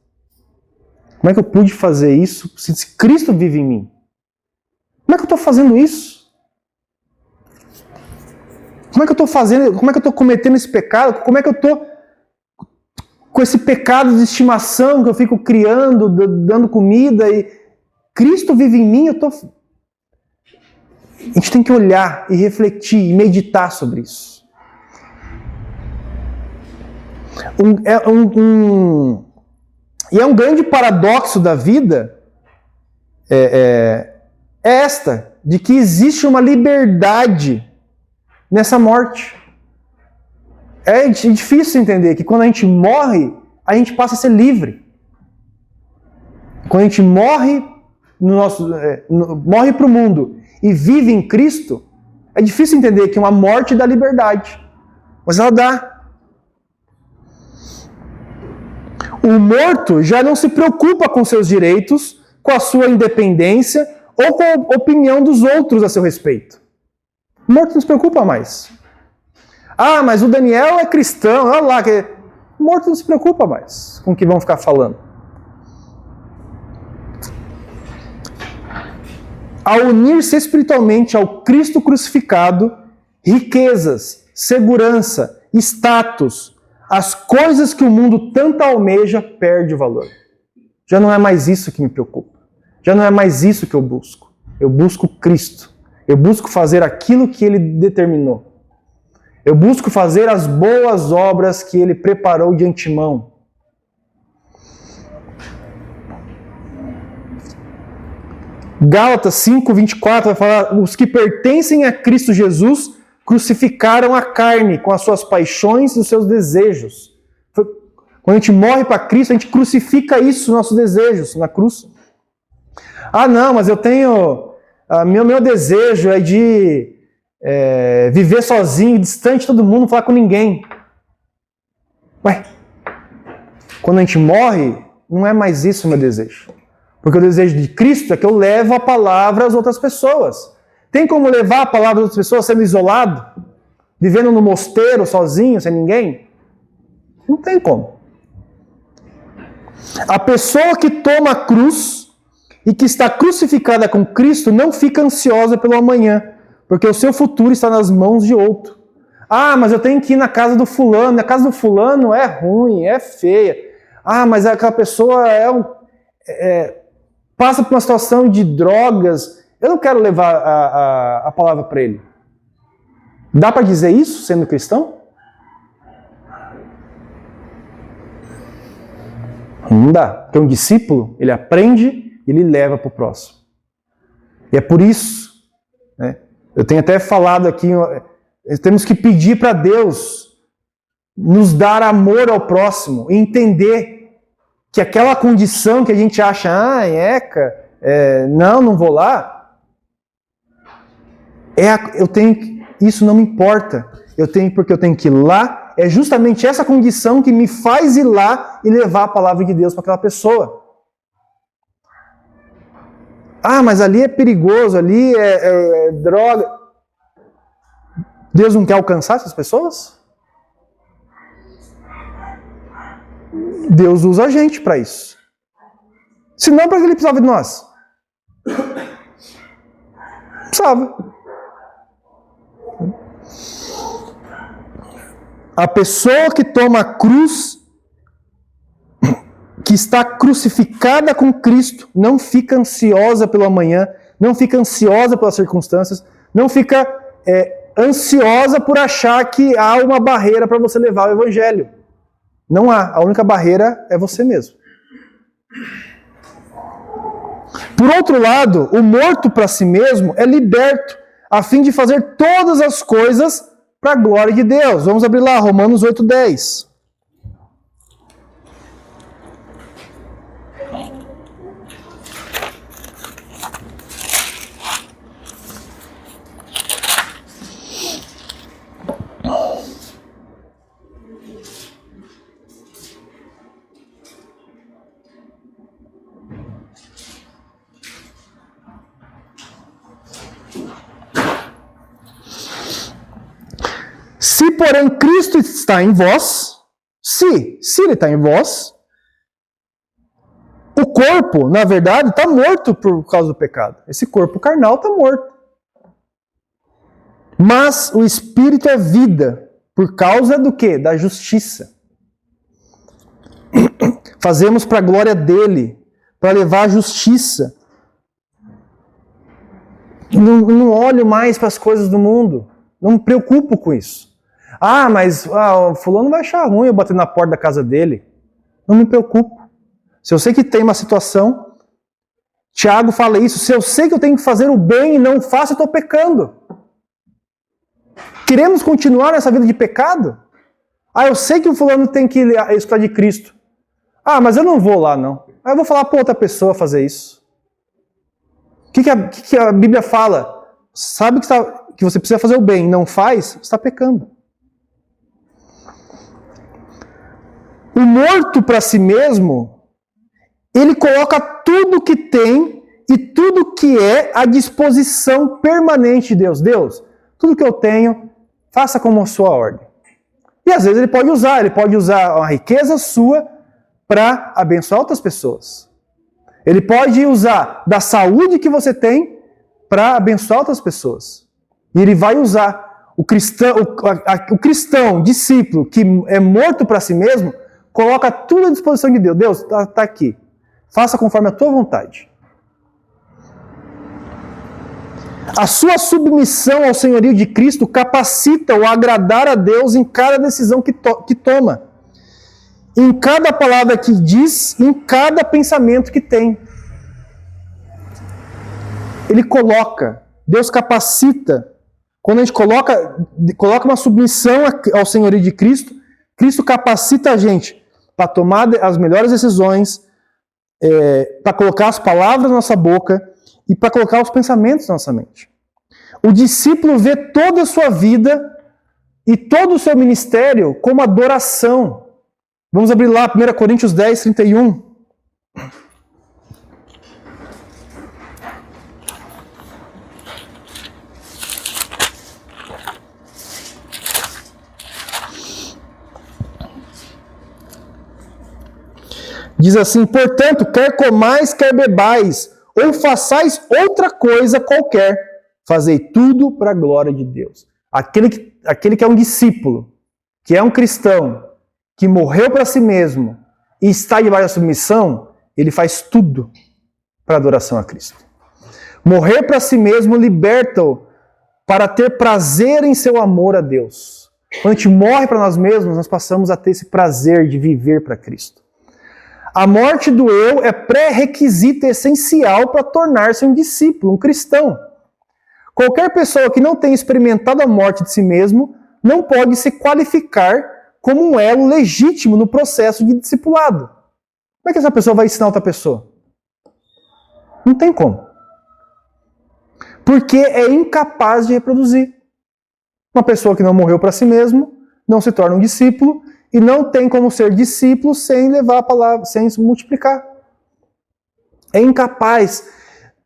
S1: como é que eu pude fazer isso se Cristo vive em mim? Como é que eu estou fazendo isso? Como é que eu estou fazendo? Como é que eu estou cometendo esse pecado? Como é que eu estou com esse pecado de estimação que eu fico criando, dando comida, e Cristo vive em mim, A gente tem que olhar e refletir e meditar sobre isso. E é um grande paradoxo da vida esta, de que existe uma liberdade nessa morte. É difícil entender que quando a gente morre, a gente passa a ser livre. Quando a gente morre morre para o mundo e vive em Cristo, é difícil entender que uma morte dá liberdade. Mas ela dá. O morto já não se preocupa com seus direitos, com a sua independência ou com a opinião dos outros a seu respeito. O morto não se preocupa mais. Ah, mas o Daniel é cristão, olha lá. O morto não se preocupa mais com o que vão ficar falando. Ao unir-se espiritualmente ao Cristo crucificado, riquezas, segurança, status, as coisas que o mundo tanto almeja, perde o valor. Já não é mais isso que me preocupa. Já não é mais isso que eu busco. Eu busco Cristo. Eu busco fazer aquilo que Ele determinou. Eu busco fazer as boas obras que Ele preparou de antemão. Gálatas 5:24 vai falar: os que pertencem a Cristo Jesus crucificaram a carne com as suas paixões e os seus desejos. Quando a gente morre para Cristo, a gente crucifica isso, nossos desejos, na cruz. Ah, não, mas eu tenho... Meu desejo é de viver sozinho, distante de todo mundo, não falar com ninguém. Ué, quando a gente morre, não é mais isso o meu desejo. Porque o desejo de Cristo é que eu levo a palavra às outras pessoas. Tem como levar a palavra às outras pessoas sendo isolado? Vivendo no mosteiro, sozinho, sem ninguém? Não tem como. A pessoa que toma a cruz e que está crucificada com Cristo não fica ansiosa pelo amanhã, porque o seu futuro está nas mãos de outro. Ah, mas eu tenho que ir na casa do fulano. A casa do fulano é ruim, é feia. Ah, mas aquela pessoa passa por uma situação de drogas. Eu não quero levar a palavra para ele. Dá para dizer isso sendo cristão? Não dá. Porque um discípulo, ele aprende e ele leva para o próximo. E é por isso, né, eu tenho até falado aqui, temos que pedir para Deus nos dar amor ao próximo e entender que aquela condição que a gente acha, não vou lá, isso não me importa. Porque eu tenho que ir lá. É justamente essa condição que me faz ir lá e levar a palavra de Deus para aquela pessoa. Ah, mas ali é perigoso, ali é droga. Deus não quer alcançar essas pessoas? Deus usa a gente para isso. Senão, para que Ele precisava de nós? Precisava. A pessoa que toma a cruz, que está crucificada com Cristo, não fica ansiosa pelo amanhã, não fica ansiosa pelas circunstâncias, não fica ansiosa por achar que há uma barreira para você levar o evangelho. Não há. A única barreira é você mesmo. Por outro lado, o morto para si mesmo é liberto a fim de fazer todas as coisas para a glória de Deus. Vamos abrir lá, Romanos 8:10. Se, porém, Cristo está em vós, se Ele está em vós, o corpo, na verdade, está morto por causa do pecado. Esse corpo carnal está morto. Mas o Espírito é vida, por causa do quê? Da justiça. Fazemos para a glória dele, para levar a justiça. Não olho mais para as coisas do mundo. Não me preocupo com isso. Ah, mas o fulano vai achar ruim eu bater na porta da casa dele. Não me preocupo. Se eu sei que tem uma situação, Tiago fala isso, se eu sei que eu tenho que fazer o bem e não faço, eu estou pecando. Queremos continuar nessa vida de pecado? Ah, eu sei que o fulano tem que escutar de Cristo. Ah, mas eu não vou lá, não. Ah, eu vou falar para outra pessoa fazer isso. O que a Bíblia fala? Sabe que você precisa fazer o bem e não faz, você está pecando. O morto para si mesmo, ele coloca tudo que tem e tudo que é à disposição permanente de Deus. Deus, tudo que eu tenho, faça como a sua ordem. E às vezes ele pode usar a riqueza sua para abençoar outras pessoas. Ele pode usar da saúde que você tem para abençoar outras pessoas. E ele vai usar o cristão, discípulo, que é morto para si mesmo, coloca tudo à disposição de Deus. Deus, está aqui. Faça conforme a tua vontade. A sua submissão ao senhorio de Cristo capacita-o a agradar a Deus em cada decisão que toma, em cada palavra que diz, em cada pensamento que tem. Ele coloca, Deus capacita. Quando a gente coloca uma submissão ao senhorio de Cristo, Cristo capacita a gente para tomar as melhores decisões, para colocar as palavras na nossa boca e para colocar os pensamentos na nossa mente. O discípulo vê toda a sua vida e todo o seu ministério como adoração. Vamos abrir lá 1 Coríntios 10, 31. Diz assim: portanto, quer comais, quer bebais, ou façais outra coisa qualquer, fazei tudo para a glória de Deus. Aquele que é um discípulo, que é um cristão, que morreu para si mesmo e está debaixo da submissão, ele faz tudo para adoração a Cristo. Morrer para si mesmo liberta-o para ter prazer em seu amor a Deus. Quando a gente morre para nós mesmos, nós passamos a ter esse prazer de viver para Cristo. A morte do eu é pré-requisito essencial para tornar-se um discípulo, um cristão. Qualquer pessoa que não tenha experimentado a morte de si mesmo não pode se qualificar como um elo legítimo no processo de discipulado. Como é que essa pessoa vai ensinar outra pessoa? Não tem como. Porque é incapaz de reproduzir. Uma pessoa que não morreu para si mesmo não se torna um discípulo e não tem como ser discípulo sem levar a palavra, sem se multiplicar. É incapaz.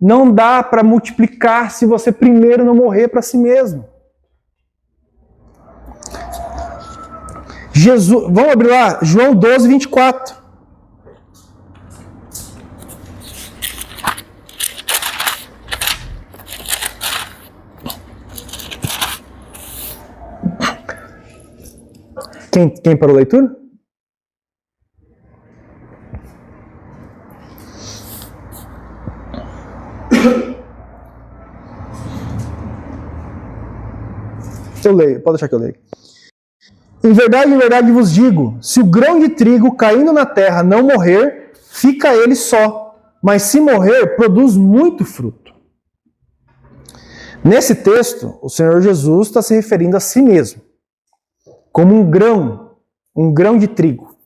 S1: Não dá para multiplicar se você primeiro não morrer para si mesmo. Jesus, vamos abrir lá, João 12, 24. Quem parou a leitura? Eu leio, pode deixar que eu leio. Em verdade vos digo, se o grão de trigo caindo na terra não morrer, fica ele só, mas se morrer, produz muito fruto. Nesse texto, o Senhor Jesus está se referindo a si mesmo, como um grão de trigo.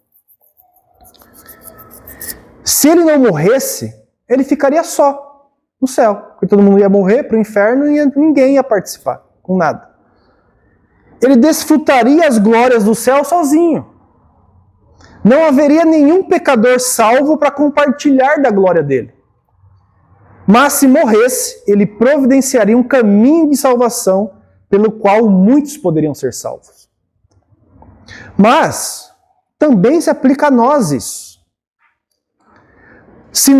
S1: Se ele não morresse, ele ficaria só no céu, porque todo mundo ia morrer para o inferno e ninguém ia participar com nada. Ele desfrutaria as glórias do céu sozinho. Não haveria nenhum pecador salvo para compartilhar da glória dele. Mas se morresse, ele providenciaria um caminho de salvação pelo qual muitos poderiam ser salvos. Mas também se aplica a nós isso. Se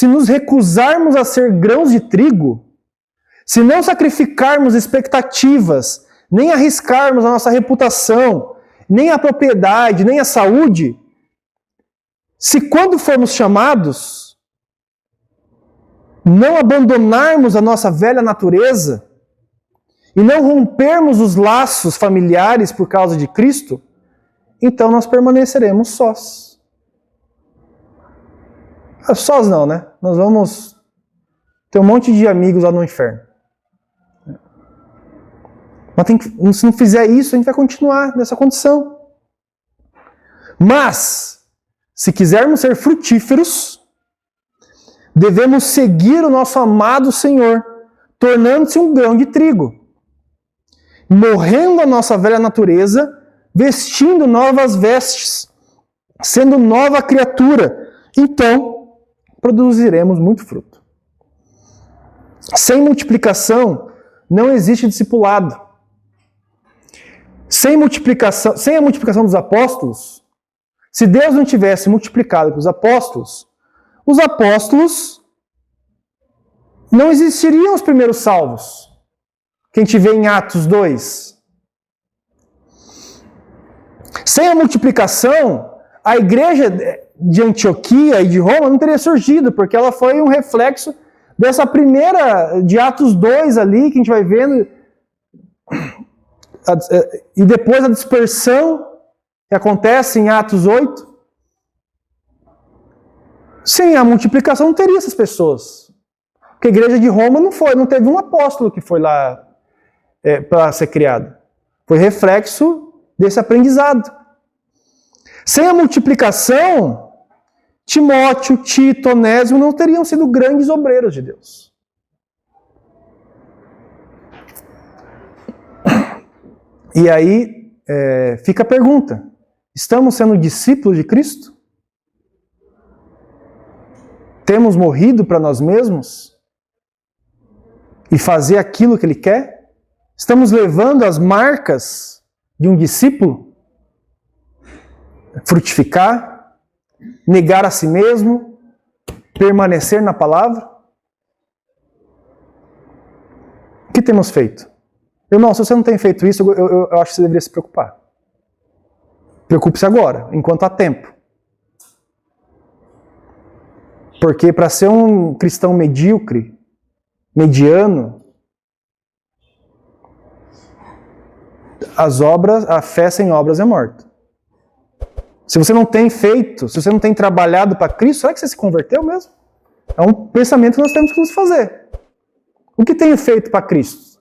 S1: nos recusarmos a ser grãos de trigo, se não sacrificarmos expectativas, nem arriscarmos a nossa reputação, nem a propriedade, nem a saúde, se quando formos chamados, não abandonarmos a nossa velha natureza e não rompermos os laços familiares por causa de Cristo, então nós permaneceremos sós. Sós não, né? Nós vamos ter um monte de amigos lá no inferno. Mas se não fizer isso, a gente vai continuar nessa condição. Mas, se quisermos ser frutíferos, devemos seguir o nosso amado Senhor, tornando-se um grão de trigo, morrendo a nossa velha natureza, vestindo novas vestes, sendo nova criatura. Então, produziremos muito fruto. Sem multiplicação, não existe discipulado. Sem a multiplicação dos apóstolos, se Deus não tivesse multiplicado os apóstolos não existiriam os primeiros salvos. Que a gente vê em Atos 2. Sem a multiplicação, a igreja de Antioquia e de Roma não teria surgido, porque ela foi um reflexo dessa primeira, de Atos 2 ali, que a gente vai vendo, e depois a dispersão que acontece em Atos 8. Sem a multiplicação não teria essas pessoas. Porque a igreja de Roma não teve um apóstolo que foi lá para ser criado. Foi reflexo desse aprendizado. Sem a multiplicação, Timóteo, Tito, Onésimo não teriam sido grandes obreiros de Deus. E aí fica a pergunta: estamos sendo discípulos de Cristo? Temos morrido para nós mesmos e fazer aquilo que Ele quer? Estamos levando as marcas de um discípulo? Frutificar, negar a si mesmo, permanecer na palavra? O que temos feito? Irmão, se você não tem feito isso, eu acho que você deveria se preocupar. Preocupe-se agora, enquanto há tempo. Porque para ser um cristão medíocre, mediano, a fé sem obras é morta. Se você não tem feito, se você não tem trabalhado para Cristo, será que você se converteu mesmo? É um pensamento que nós temos que nos fazer. O que tenho feito para Cristo?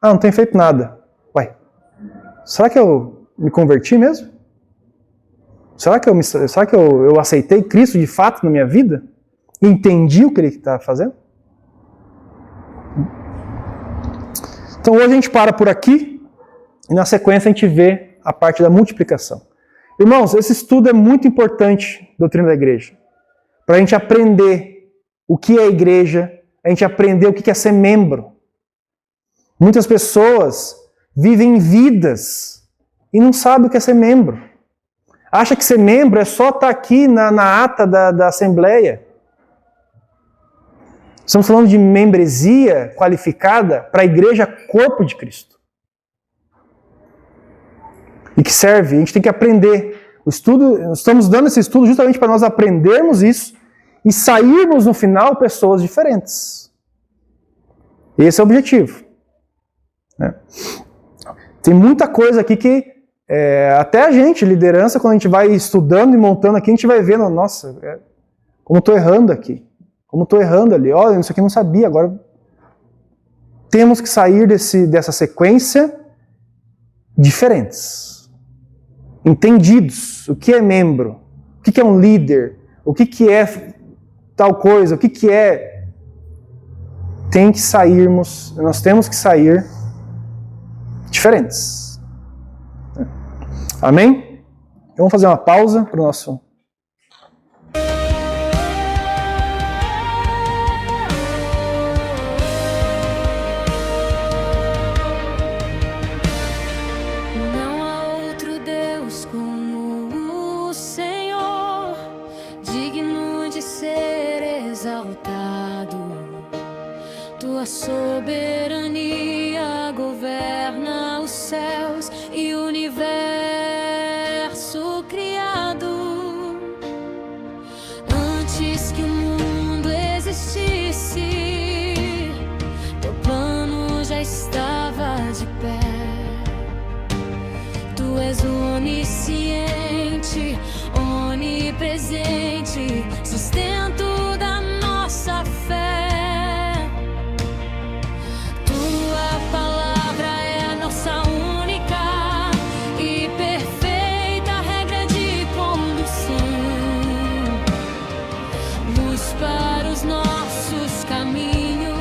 S1: Não tenho feito nada. Ué, será que eu me converti mesmo? Será que eu aceitei Cristo de fato na minha vida? Entendi o que Ele está fazendo? Então hoje a gente para por aqui e na sequência a gente vê a parte da multiplicação. Irmãos, esse estudo é muito importante, doutrina da igreja, para a gente aprender o que é a igreja, a gente aprender o que é ser membro. Muitas pessoas vivem vidas e não sabem o que é ser membro. Acha que ser membro é só estar aqui na ata da Assembleia. Estamos falando de membresia qualificada para a igreja corpo de Cristo. E que serve, a gente tem que aprender. Estamos dando esse estudo justamente para nós aprendermos isso e sairmos no final pessoas diferentes. Esse é o objetivo. Tem muita coisa aqui que até a gente, liderança, quando a gente vai estudando e montando aqui, a gente vai vendo, nossa, como estou errando aqui, como estou errando ali, olha, isso aqui eu não sabia, agora temos que sair dessa sequência diferentes, entendidos, o que é membro, o que é um líder, o que é tal coisa, o que é, nós temos que sair diferentes. Amém? Então vamos fazer uma pausa para o nosso...
S13: Não há outro Deus como o Senhor, digno de ser exaltado. Tua soberania governa os céus e o universo criado. Antes que o mundo existisse, teu plano já estava de pé. Tu és onisciente, onipresente, sustento da nossa fé. Tua palavra é a nossa única e perfeita regra de condução, luz para os nossos caminhos.